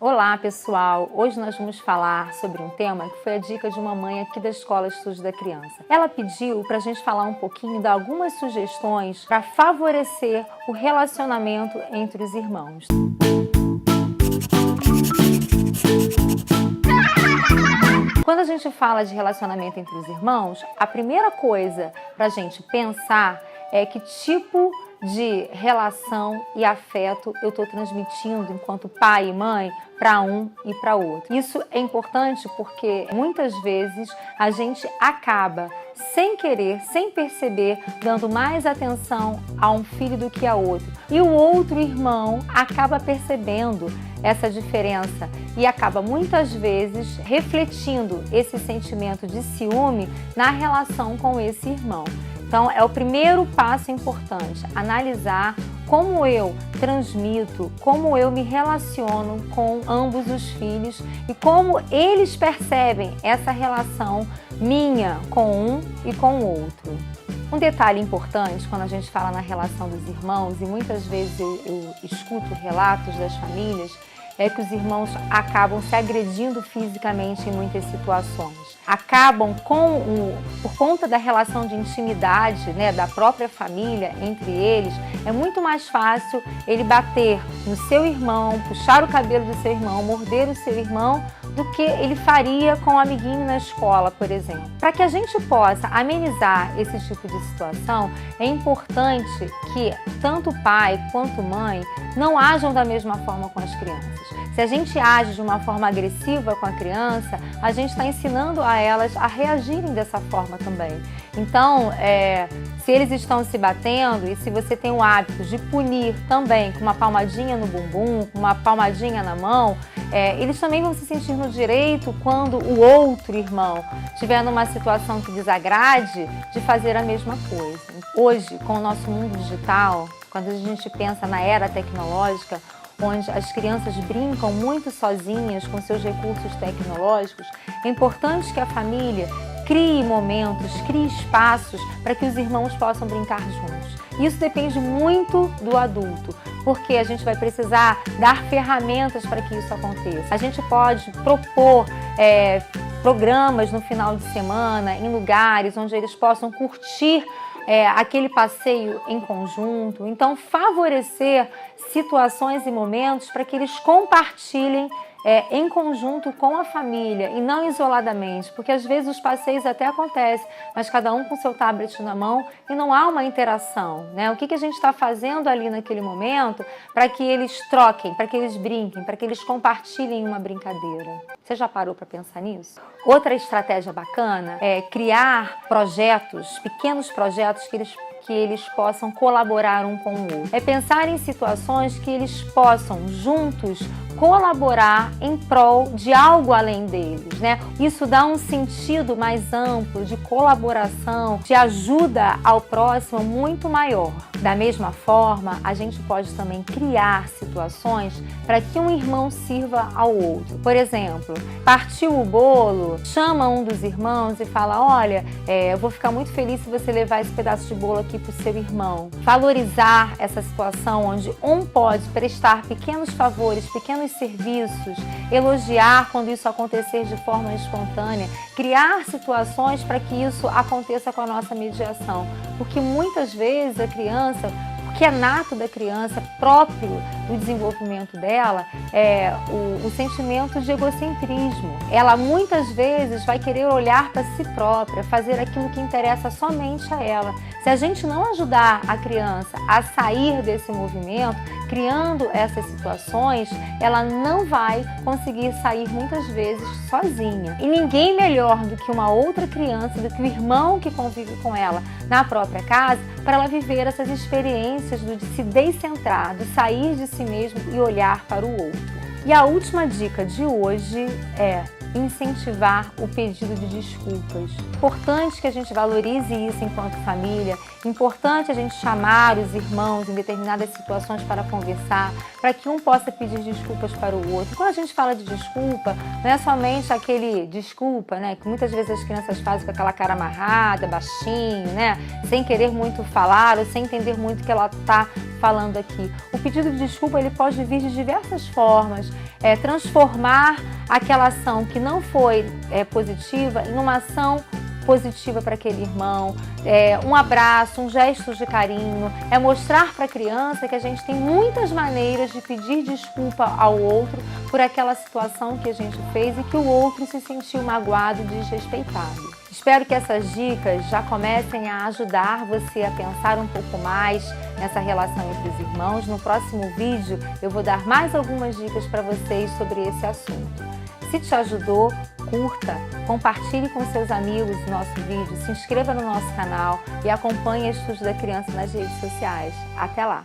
Olá pessoal, hoje nós vamos falar sobre um tema que foi a dica de uma mãe aqui da Escola Estudos da Criança. Ela pediu para a gente falar um pouquinho de algumas sugestões para favorecer o relacionamento entre os irmãos. Quando a gente fala de relacionamento entre os irmãos, a primeira coisa para a gente pensar é que tipo de relação e afeto eu estou transmitindo enquanto pai e mãe para um e para outro. Isso é importante porque muitas vezes a gente acaba, sem querer, sem perceber, dando mais atenção a um filho do que a outro. E o outro irmão acaba percebendo essa diferença e acaba muitas vezes refletindo esse sentimento de ciúme na relação com esse irmão. Então, é o primeiro passo importante, analisar como eu transmito, como eu me relaciono com ambos os filhos e como eles percebem essa relação minha com um e com o outro. Um detalhe importante quando a gente fala na relação dos irmãos, e muitas vezes eu escuto relatos das famílias, é que os irmãos acabam se agredindo fisicamente em muitas situações. Acabam por conta da relação de intimidade, né, da própria família entre eles, é muito mais fácil ele bater no seu irmão, puxar o cabelo do seu irmão, morder o seu irmão, do que ele faria com um amiguinho na escola, por exemplo. Para que a gente possa amenizar esse tipo de situação, é importante que tanto pai quanto mãe não ajam da mesma forma com as crianças. Se a gente age de uma forma agressiva com a criança, a gente está ensinando a elas a reagirem dessa forma também. Então, se eles estão se batendo e se você tem o hábito de punir também com uma palmadinha no bumbum, com uma palmadinha na mão, eles também vão se sentir no direito quando o outro irmão estiver numa situação que desagrade de fazer a mesma coisa. Hoje, com o nosso mundo digital, quando a gente pensa na era tecnológica, onde as crianças brincam muito sozinhas com seus recursos tecnológicos, é importante que a família crie momentos, crie espaços para que os irmãos possam brincar juntos. Isso depende muito do adulto, porque a gente vai precisar dar ferramentas para que isso aconteça. A gente pode propor programas no final de semana, em lugares onde eles possam curtir aquele passeio em conjunto. Então, favorecer situações e momentos para que eles compartilhem em conjunto com a família e não isoladamente, porque às vezes os passeios até acontecem, mas cada um com seu tablet na mão e não há uma interação, né? O que a gente está fazendo ali naquele momento para que eles troquem, para que eles brinquem, para que eles compartilhem uma brincadeira? Você já parou para pensar nisso? Outra estratégia bacana é criar projetos, pequenos projetos que eles possam colaborar um com o outro. É pensar em situações que eles possam juntos colaborar em prol de algo além deles, né? Isso dá um sentido mais amplo de colaboração, de ajuda ao próximo muito maior. Da mesma forma, a gente pode também criar situações para que um irmão sirva ao outro. Por exemplo, partiu o bolo, chama um dos irmãos e fala: olha, eu vou ficar muito feliz se você levar esse pedaço de bolo aqui para o seu irmão. Valorizar essa situação onde um pode prestar pequenos favores, pequenos serviços, elogiar quando isso acontecer de forma espontânea, criar situações para que isso aconteça com a nossa mediação, porque muitas vezes a criança, o que é nato da criança, próprio do desenvolvimento dela, é o sentimento de egocentrismo. Ela muitas vezes vai querer olhar para si própria, fazer aquilo que interessa somente a ela. Se a gente não ajudar a criança a sair desse movimento, criando essas situações, ela não vai conseguir sair muitas vezes sozinha. E ninguém melhor do que uma outra criança, do que o irmão que convive com ela na própria casa, para ela viver essas experiências de se descentrar, de sair de si mesmo e olhar para o outro. E a última dica de hoje é incentivar o pedido de desculpas. Importante que a gente valorize isso enquanto família, importante a gente chamar os irmãos em determinadas situações para conversar, para que um possa pedir desculpas para o outro. Quando a gente fala de desculpa, não é somente aquele desculpa, né, que muitas vezes as crianças fazem com aquela cara amarrada, baixinho, né, sem querer muito falar ou sem entender muito o que ela está falando aqui. O pedido de desculpa ele pode vir de diversas formas, transformar aquela ação que não foi positiva em uma ação positiva para aquele irmão, um abraço, um gesto de carinho, mostrar para a criança que a gente tem muitas maneiras de pedir desculpa ao outro por aquela situação que a gente fez e que o outro se sentiu magoado e desrespeitado. Espero que essas dicas já comecem a ajudar você a pensar um pouco mais nessa relação entre os irmãos. No próximo vídeo eu vou dar mais algumas dicas para vocês sobre esse assunto. Se te ajudou, curta, compartilhe com seus amigos o nosso vídeo, se inscreva no nosso canal e acompanhe Estudos da Criança nas redes sociais. Até lá!